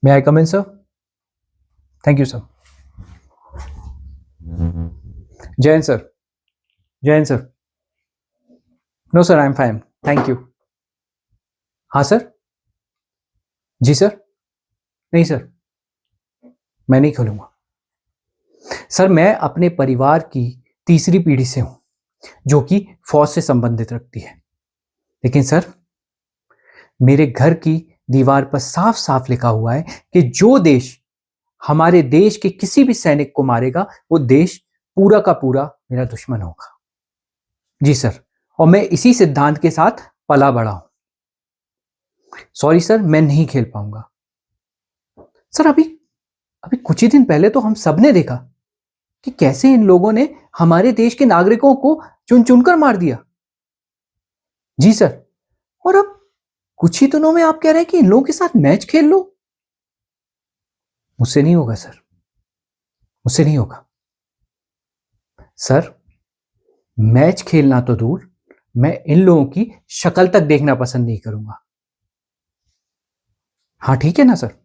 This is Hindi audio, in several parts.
May I come in, sir? Thank you, sir. Jain, sir. Jain, sir. No, sir, I'm fine. Thank you. हाँ सर, जी सर, नहीं सर, मैं नहीं खोलूंगा। सर, मैं अपने परिवार की तीसरी पीढ़ी से हूं, जो कि फौज से संबंधित रखती है। लेकिन सर, मेरे घर की दीवार पर साफ साफ लिखा हुआ है कि जो देश हमारे देश के किसी भी सैनिक को मारेगा, वो देश पूरा का पूरा मेरा दुश्मन होगा। जी सर, और मैं इसी सिद्धांत के साथ पला बड़ा हूं। सॉरी सर, मैं नहीं खेल पाऊंगा। सर, अभी अभी कुछ ही दिन पहले तो हम सब ने देखा कि कैसे इन लोगों ने हमारे देश के नागरिकों को चुन चुनकर मार दिया। जी सर, और अब कुछ ही दिनों में आप कह रहे हैं कि इन लोगों के साथ मैच खेल लो। मुझसे नहीं होगा सर, मुझसे नहीं होगा। सर, मैच खेलना तो दूर, मैं इन लोगों की शक्ल तक देखना पसंद नहीं करूंगा। हाँ ठीक है ना सर,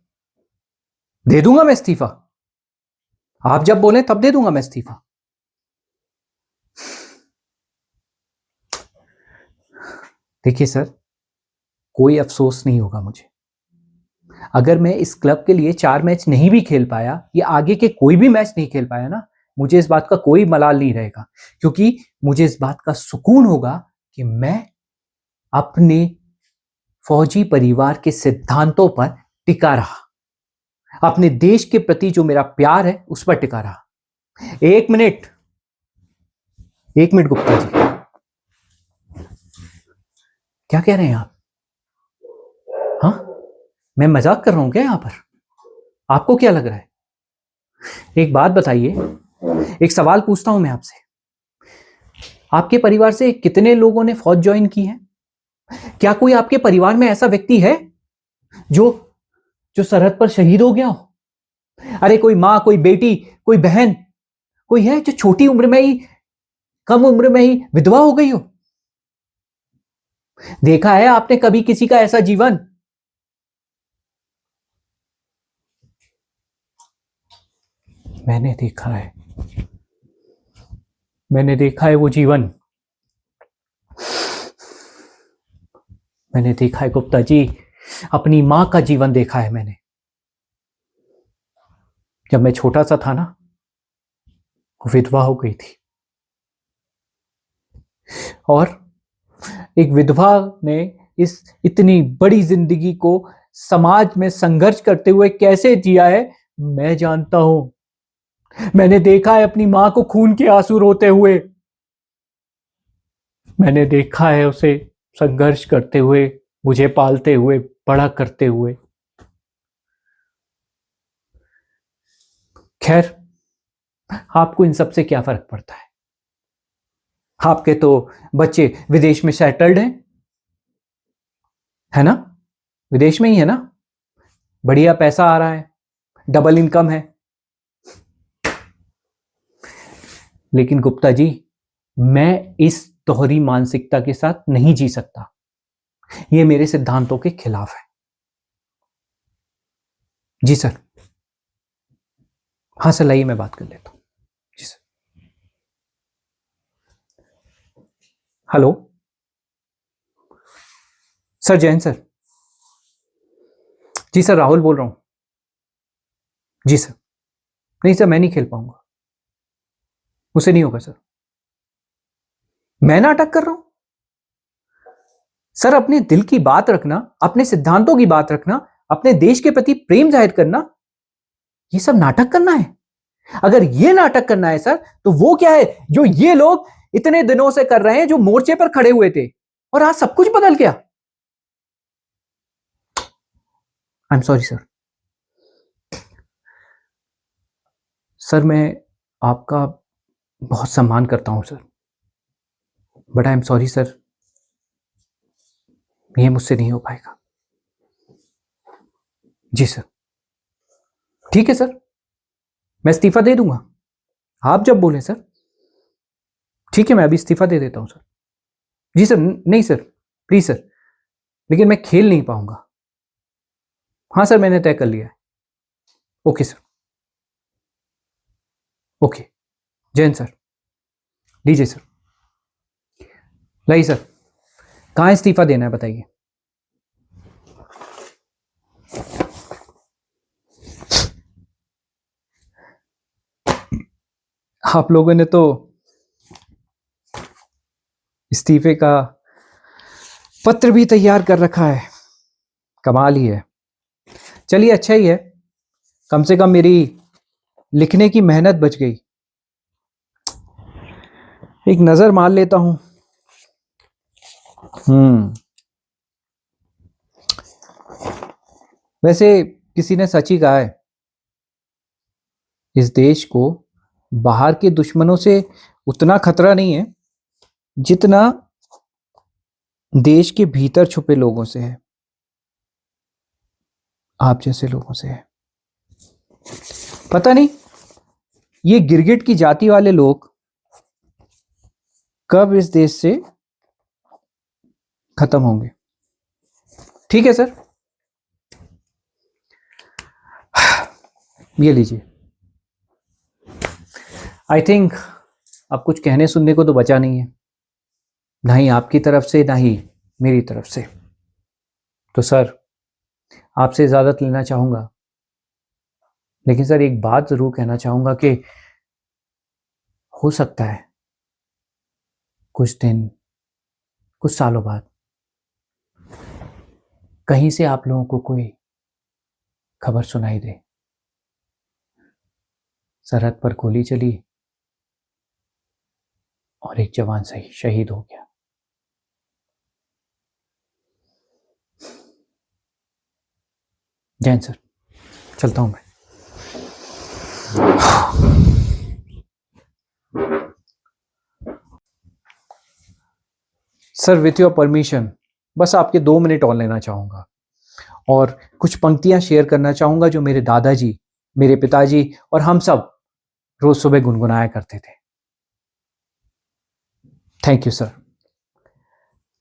दे दूंगा मैं इस्तीफा। आप जब बोले तब दे दूंगा मैं इस्तीफा। देखिए सर, कोई अफसोस नहीं होगा मुझे। अगर मैं इस क्लब के लिए 4 मैच नहीं भी खेल पाया या आगे के कोई भी मैच नहीं खेल पाया ना, मुझे इस बात का कोई मलाल नहीं रहेगा, क्योंकि मुझे इस बात का सुकून होगा कि मैं अपने फौजी परिवार के सिद्धांतों पर टिका रहा, अपने देश के प्रति जो मेरा प्यार है उस पर टिका रहा। एक मिनट गुप्ता जी, क्या कह रहे हैं आप? हाँ, मैं मजाक कर रहा हूं क्या यहां पर? आपको क्या लग रहा है? एक बात बताइए, एक सवाल पूछता हूं मैं आपसे, आपके परिवार से कितने लोगों ने फौज ज्वाइन की है? क्या कोई आपके परिवार में ऐसा व्यक्ति है जो जो सरहद पर शहीद हो गया हो? अरे कोई मां, कोई बेटी, कोई बहन, कोई है जो छोटी उम्र में ही, कम उम्र में ही विधवा हो गई हो? देखा है आपने कभी किसी का ऐसा जीवन? मैंने देखा है, मैंने देखा है वो जीवन। मैंने देखा है गुप्ता जी, अपनी मां का जीवन देखा है मैंने। जब मैं छोटा सा था ना, वो विधवा हो गई थी, और एक विधवा ने इस इतनी बड़ी जिंदगी को समाज में संघर्ष करते हुए कैसे जिया है, मैं जानता हूं। मैंने देखा है अपनी मां को खून के आंसू रोते हुए, मैंने देखा है उसे संघर्ष करते हुए, मुझे पालते हुए, बड़ा करते हुए। खैर, आपको इन सब से क्या फर्क पड़ता है? आपके तो बच्चे विदेश में सेटल्ड हैं, है ना? विदेश में ही है ना? बढ़िया पैसा आ रहा है, डबल इनकम है। लेकिन गुप्ता जी, मैं इस दोहरी मानसिकता के साथ नहीं जी सकता। ये मेरे सिद्धांतों के खिलाफ है। जी सर। हाँ सर, लाइए मैं बात कर लेता हूं। जी sir. Hello sir, Jain sir. जी सर, राहुल बोल रहा हूं। जी सर। नहीं सर, मैं नहीं खेल पाऊंगा, मुझसे नहीं होगा सर। मैं नाटक कर रहा हूं? सर, अपने दिल की बात रखना, अपने सिद्धांतों की बात रखना, अपने देश के प्रति प्रेम जाहिर करना, ये सब नाटक करना है? अगर ये नाटक करना है सर, तो वो क्या है जो ये लोग इतने दिनों से कर रहे हैं, जो मोर्चे पर खड़े हुए थे, और आज सब कुछ बदल गया। I am sorry sir. Sir, मैं आपका बहुत सम्मान करता हूं sir, but I am sorry sir, ये मुझसे नहीं हो पाएगा। जी सर। ठीक है सर, मैं इस्तीफा दे दूंगा, आप जब बोले सर। ठीक है, मैं अभी इस्तीफा दे देता हूं सर। जी सर, नहीं सर, प्लीज सर, लेकिन मैं खेल नहीं पाऊंगा। हाँ सर, मैंने तय कर लिया है। Okay sir, okay. Jain sir, लीजिए सर, लाइए सर। कहाँ इस्तीफा देना है बताइए। आप लोगों ने तो इस्तीफे का पत्र भी तैयार कर रखा है, कमाल ही है। चलिए अच्छा ही है, कम से कम मेरी लिखने की मेहनत बच गई। एक नजर मार लेता हूं। वैसे किसी ने सच ही कहा है, इस देश को बाहर के दुश्मनों से उतना खतरा नहीं है जितना देश के भीतर छुपे लोगों से है, आप जैसे लोगों से है। पता नहीं ये गिरगिट की जाति वाले लोग कब इस देश से खत्म होंगे। ठीक है सर, ये लीजिए। आई थिंक अब कुछ कहने सुनने को तो बचा नहीं है, ना ही आपकी तरफ से ना ही मेरी तरफ से। तो सर आपसे इजाजत लेना चाहूंगा, लेकिन सर एक बात जरूर कहना चाहूंगा कि हो सकता है कुछ दिन, कुछ सालों बाद कहीं से आप लोगों को कोई खबर सुनाई दे, सरहद पर गोली चली और एक जवान सही शहीद हो गया। जैन सर, चलता हूं मैं। सर विथ योर परमिशन, बस आपके 2 मिनट और लेना चाहूंगा और कुछ पंक्तियां शेयर करना चाहूंगा जो मेरे दादाजी, मेरे पिताजी और हम सब रोज सुबह गुनगुनाया करते थे। Thank you sir.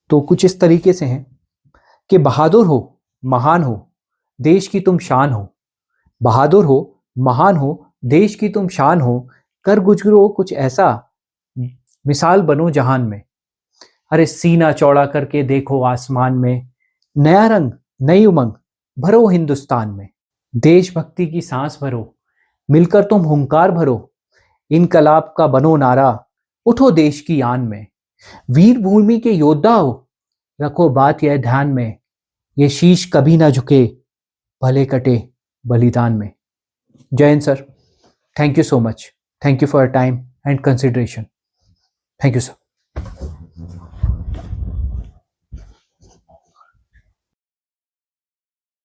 तो कुछ इस तरीके से हैं कि बहादुर हो, महान हो, देश की तुम शान हो। बहादुर हो, महान हो, देश की तुम शान हो। कर गुजरो कुछ ऐसा, मिसाल बनो जहान में। अरे सीना चौड़ा करके देखो आसमान में, नया रंग, नई उमंग भरो हिंदुस्तान में। देशभक्ति की सांस भरो, मिलकर तुम हुंकार भरो। इनकलाब का बनो नारा, उठो देश की आन में। वीर भूमि के योद्धा हो, रखो बात यह ध्यान में। ये शीश कभी ना झुके, भले कटे बलिदान में। जय Hind sir. Thank you so much. Thank you for your time and consideration. Thank you sir.